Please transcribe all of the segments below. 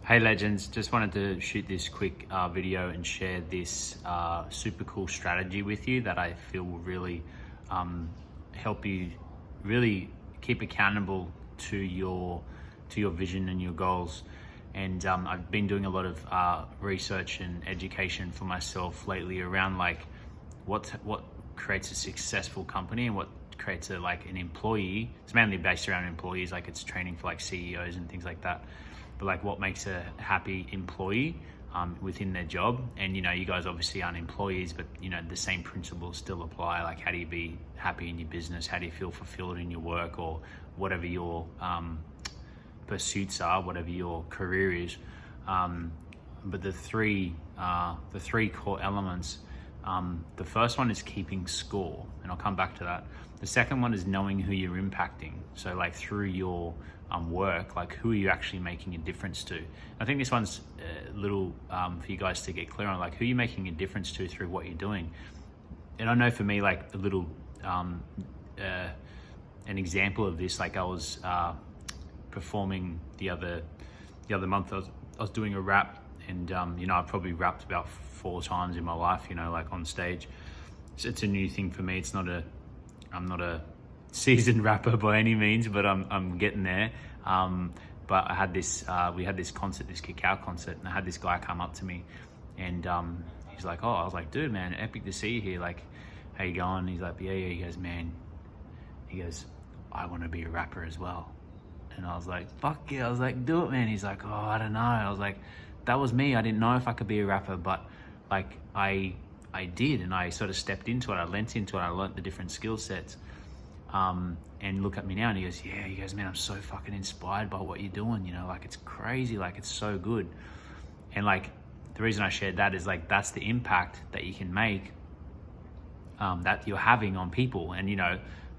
Hey legends, just wanted to shoot this quick video and share this super cool strategy with you that I feel will really help you really keep accountable to your vision and your goals. And I've been doing a lot of research and education for myself lately around like what creates a successful company and what creates an employee. It's mainly based around employees, like it's training for like CEOs and things like that. But like what makes a happy employee within their job. And you guys obviously aren't employees, but the same principles still apply. Like how do you be happy in your business? How do you feel fulfilled in your work, or whatever your pursuits are, whatever your career is. But the three core elements, the first one is keeping score, and I'll come back to that. The second one is knowing who you're impacting. So like through your work, like who are you actually making a difference to? I think this one's a little for you guys to get clear on, like who you're making a difference to through what you're doing. And I know for me, like a little an example of this, like I was performing the other month. I was doing a rap, and I've probably rapped about 4 times in my life, like on stage. So it's a new thing for me. I'm not a seasoned rapper by any means, but I'm getting there. But I had this we had this concert, this Cacao concert, and I had this guy come up to me, and he's like, I was like, dude, man, epic to see you here, like how you going? He's like, yeah. He goes, man, I want to be a rapper as well. And I was like, fuck yeah. I was like, do it, man. He's like, oh, I don't know. I was like, that was me. I didn't know if I could be a rapper, but like I did, and I sort of stepped into it. I leant into it. I learned the different skill sets. And look at me now, and he goes, yeah. He goes, man, I'm so fucking inspired by what you're doing. Like it's crazy. Like it's so good. And like the reason I shared that is like that's the impact that you can make, that you're having on people. And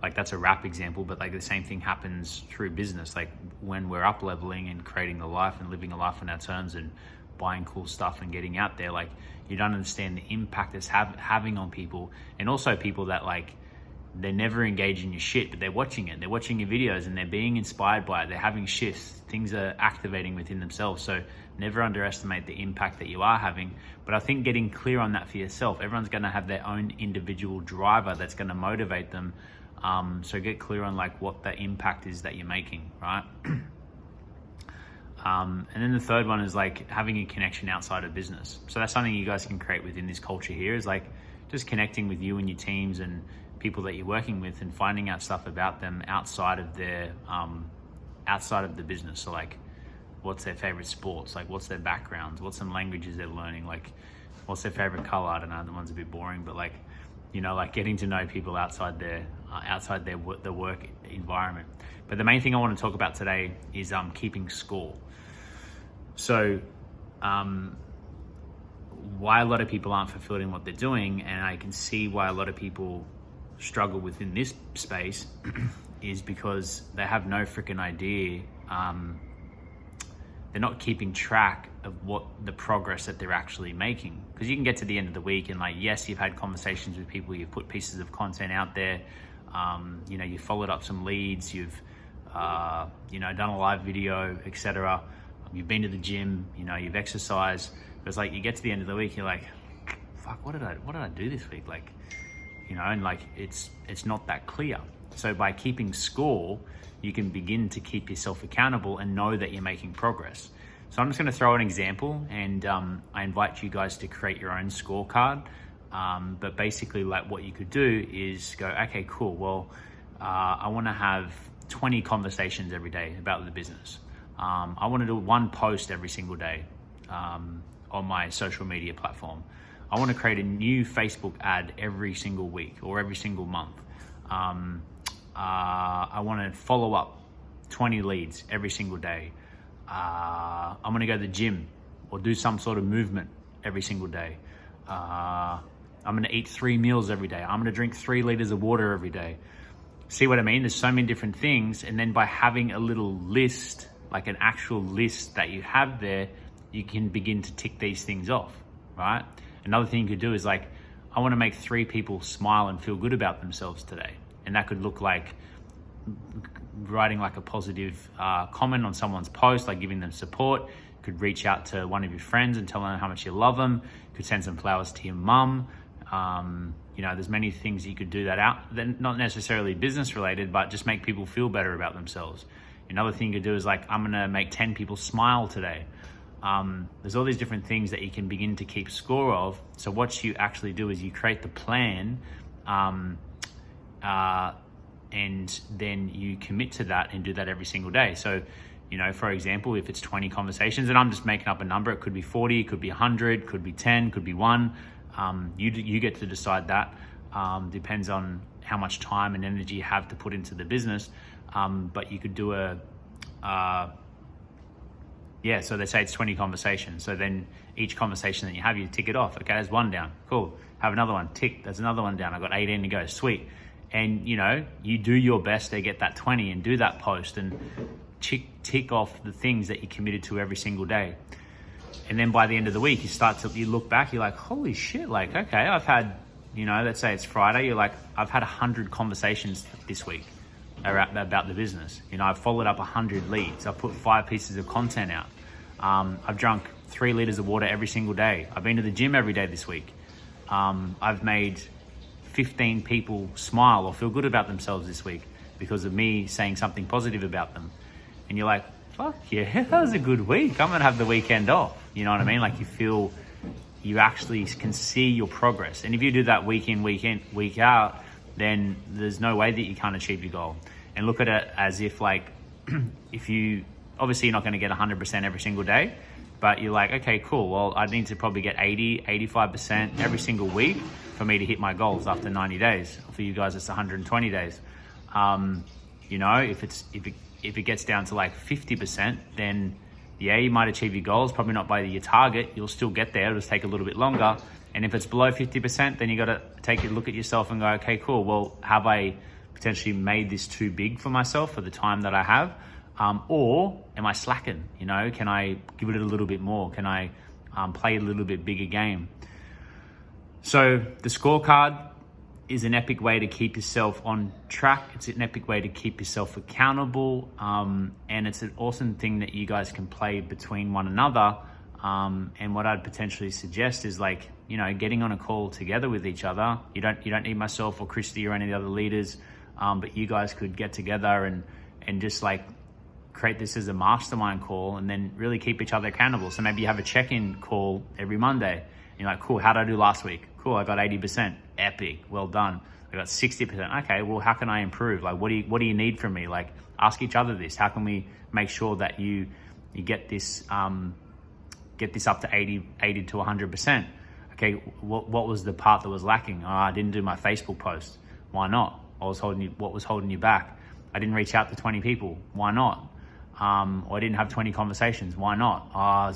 like that's a rap example, but like the same thing happens through business. Like when we're up leveling and creating the life and living a life on our terms and buying cool stuff and getting out there, like you don't understand the impact it's having on people. And also people that like they're never engaged in your shit, but they're watching it. They're watching your videos and they're being inspired by it. They're having shifts. Things are activating within themselves. So never underestimate the impact that you are having. But I think getting clear on that for yourself, everyone's going to have their own individual driver that's going to motivate them. So get clear on like what the impact is that you're making, right? And then the third one is like having a connection outside of business. So that's something you guys can create within this culture here, is like just connecting with you and your teams and people that you're working with, and finding out stuff about them outside of their outside of the business. So like what's their favorite sports, like what's their backgrounds, what's some languages they're learning, like what's their favorite color. I don't know, the one's a bit boring, but like like getting to know people outside the work environment. But the main thing I want to talk about today is keeping score. So why a lot of people aren't fulfilled in what they're doing, and I can see why a lot of people struggle within this space is because they have no freaking idea. They're not keeping track of what the progress that they're actually making. Because you can get to the end of the week and like, yes, you've had conversations with people, you've put pieces of content out there, you followed up some leads, you've done a live video, etc. You've been to the gym, you've exercised. But it's like you get to the end of the week, you're like, fuck, what did I do this week? Like, and like it's not that clear. So by keeping score, you can begin to keep yourself accountable and know that you're making progress. So I'm just going to throw an example, and I invite you guys to create your own scorecard. But basically, like what you could do is go, okay, cool. Well, I want to have 20 conversations every day about the business. I want to do 1 post every single day on my social media platform. I want to create a new Facebook ad every single week or every single month. I want to follow up 20 leads every single day. I'm going to go to the gym or do some sort of movement every single day. I'm going to eat 3 meals every day. I'm going to drink 3 liters of water every day. See what I mean? There's so many different things. And then by having a little list, like an actual list that you have there, you can begin to tick these things off, right? Another thing you could do is like, I want to make 3 people smile and feel good about themselves today. And that could look like writing like a positive comment on someone's post, like giving them support. You could reach out to one of your friends and tell them how much you love them. You could send some flowers to your mum. There's many things you could do that out. They're not necessarily business related, but just make people feel better about themselves. Another thing you could do is like, I'm gonna make 10 people smile today. There's all these different things that you can begin to keep score of. So what you actually do is you create the plan, and then you commit to that and do that every single day. So, for example, if it's 20 conversations, and I'm just making up a number, it could be 40, it could be 100, could be 10, could be 1. You get to decide that. Depends on how much time and energy you have to put into the business. But you could do so they say it's 20 conversations. So then each conversation that you have, you tick it off. Okay, there's 1 down. Cool. Have another one. Tick. There's another one down. I've got 18 to go. Sweet. And you do your best to get that 20 and do that post and tick off the things that you committed to every single day. And then by the end of the week, you look back, you're like, holy shit, like, okay, I've had, let's say it's Friday, you're like, I've had 100 conversations this week about the business. I've followed up 100 leads. I've put 5 pieces of content out. I've drunk 3 liters of water every single day. I've been to the gym every day this week. I've made 15 people smile or feel good about themselves this week because of me saying something positive about them. And you're like, fuck yeah, that was a good week. I'm gonna have the weekend off. You know what I mean? Like you actually can see your progress. And if you do that week in, week out, then there's no way that you can't achieve your goal. And look at it as if like, obviously you're not gonna get 100% every single day, but you're like, okay, cool. Well, I need to probably get 80, 85% every single week for me to hit my goals after 90 days. For you guys, it's 120 days. If it gets down to like 50%, then yeah, you might achieve your goals, probably not by your target. You'll still get there. It'll just take a little bit longer. And if it's below 50%, then you got to take a look at yourself and go, okay, cool. Well, have I potentially made this too big for myself for the time that I have? Or am I slacking? Can I give it a little bit more? Can I play a little bit bigger game? So the scorecard is an epic way to keep yourself on track. It's an epic way to keep yourself accountable. And it's an awesome thing that you guys can play between one another. And what I'd potentially suggest is like, getting on a call together with each other. You don't need myself or Christy or any of the other leaders, but you guys could get together and just like create this as a mastermind call and then really keep each other accountable. So maybe you have a check-in call every Monday. And you're like, cool, how did I do last week? Cool, I got 80%. Epic, well done. I got 60%. Okay, well, how can I improve? Like, what do you need from me? Like, ask each other this. How can we make sure that you get this up to 80 to 100%? Okay, what was the part that was lacking? Oh, I didn't do my Facebook post. Why not? What was holding you back? I didn't reach out to 20 people. Why not? Or I didn't have 20 conversations. Why not? I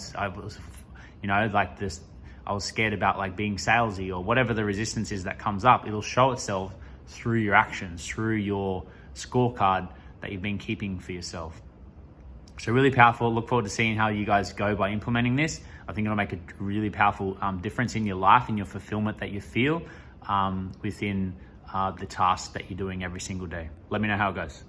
was scared about like being salesy or whatever the resistance is that comes up. It'll show itself through your actions, through your scorecard that you've been keeping for yourself. So really powerful. Look forward to seeing how you guys go by implementing this. I think it'll make a really powerful difference in your life, in your fulfillment that you feel within the tasks that you're doing every single day. Let me know how it goes.